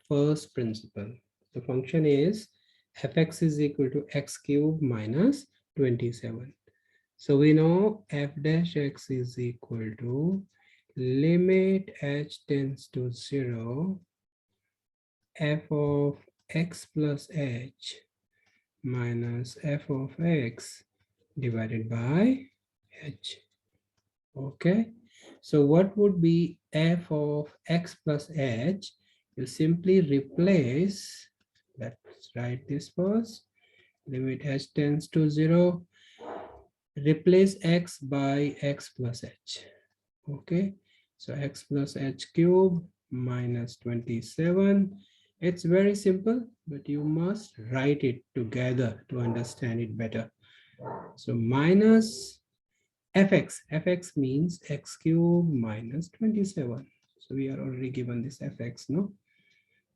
first principle. The function is fx is equal to x cube minus 27. So we know f dash x is equal to limit h tends to 0 f of x plus h minus f of x divided by h. Okay, so what would be f of x plus h? You simply replace, let's write this first, limit h tends to 0, replace x by x plus h. Okay, so x plus h cube minus 27. It's very simple, but you must write it together to understand it better. So minus fx means x cube minus 27. So we are already given this fx, no?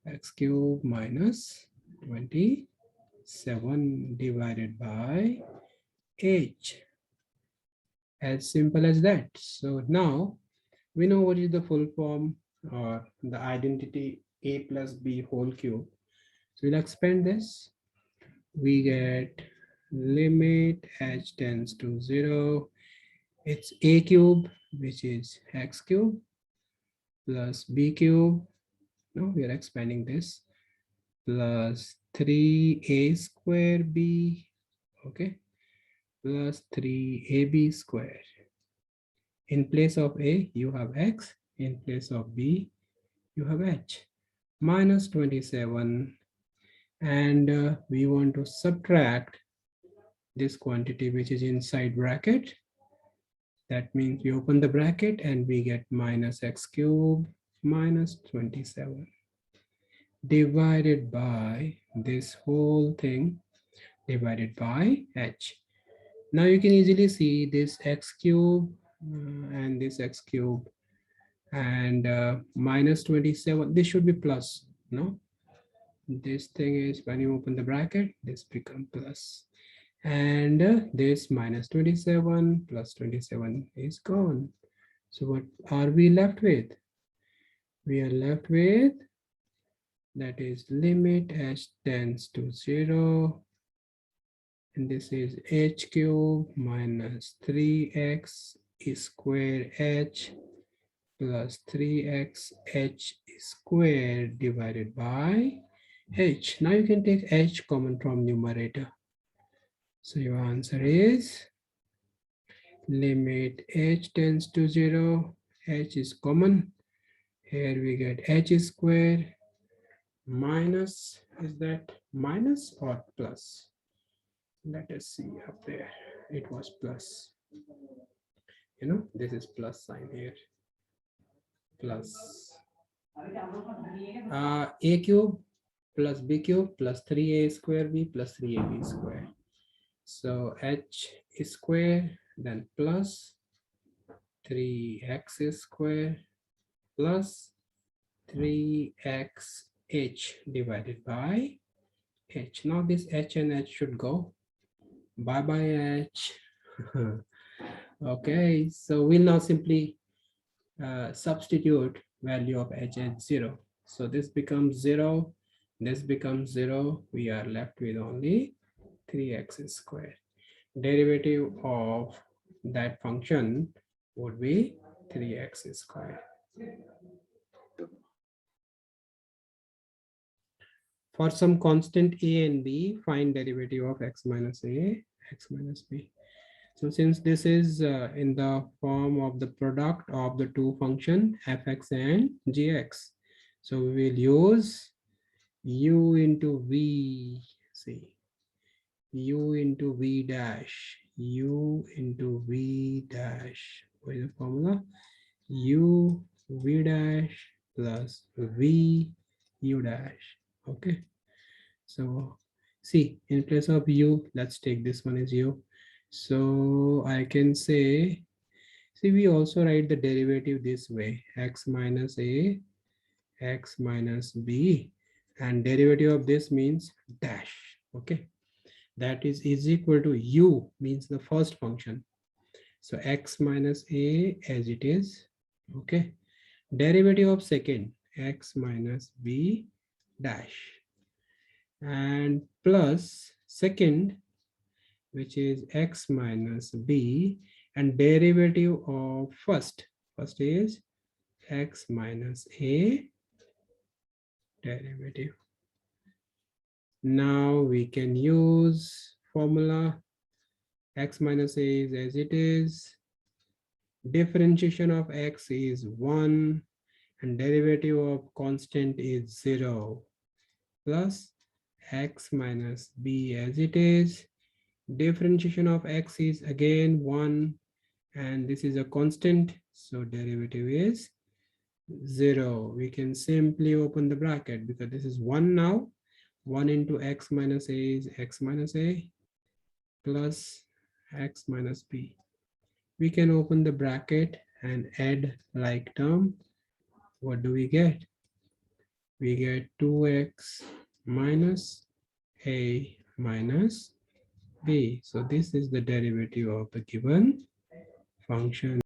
X cube minus 27 divided by h. As simple as that. So now we know what is the full form or the identity a plus b whole cube. So we'll expand this. We get limit h tends to 0. It's a cube, which is x cube, plus b cube. No, we are expanding this, plus 3a square b, okay, plus 3ab square. In place of a, you have x. In place of b, you have h. Minus 27. And we want to subtract this quantity which is inside bracket. That means we open the bracket and we get minus x cube minus 27 divided by this whole thing divided by h. Now you can easily see this x cube and this x cube and minus 27. This should be plus, no? This thing is when you open the bracket, this become plus. And this minus 27 plus 27 is gone. So what are we left with? We are left with, that is limit h tends to 0. And this is h cube minus 3x square h plus 3x h squared divided by h. Now you can take h common from numerator. So your answer is limit h tends to 0, h is common. Here we get h squared minus, is that minus or plus? Let us see up there. It was plus. You know, this is plus sign here. Plus a cube plus b cube plus 3a square b plus 3ab square. So h square, then plus 3x square plus 3xh divided by h. Now this h and h should go. Bye bye h. Okay, so we'll now simply substitute value of h at 0. So this becomes 0. This becomes 0. We are left with only 3x squared. Derivative of that function would be 3x squared. For some constant a and b, find derivative of x minus a, x minus b. So since this is in the form of the product of the two function fx and gx, so we will use u into v, see, u into v dash, u into v dash. What is the formula? U v dash plus v u dash. Okay. So see, in place of u, let's take this one as u. So I can say, see, we also write the derivative this way, x minus a, x minus b, and derivative of this means dash. Okay, that is equal to u means the first function. So x minus a as it is. Okay, derivative of second, x minus b dash, and plus second, which is x minus b, and derivative of first is x minus a derivative. Now we can use formula. X minus a is as it is, differentiation of x is 1, and derivative of constant is 0, plus x minus b as it is, differentiation of x is again 1, and this is a constant, so derivative is 0. We can simply open the bracket because this is 1 now. 1 into x minus a is x minus a plus x minus b. We can open the bracket and add like term. What do we get? We get 2x minus a minus b. So this is the derivative of the given function.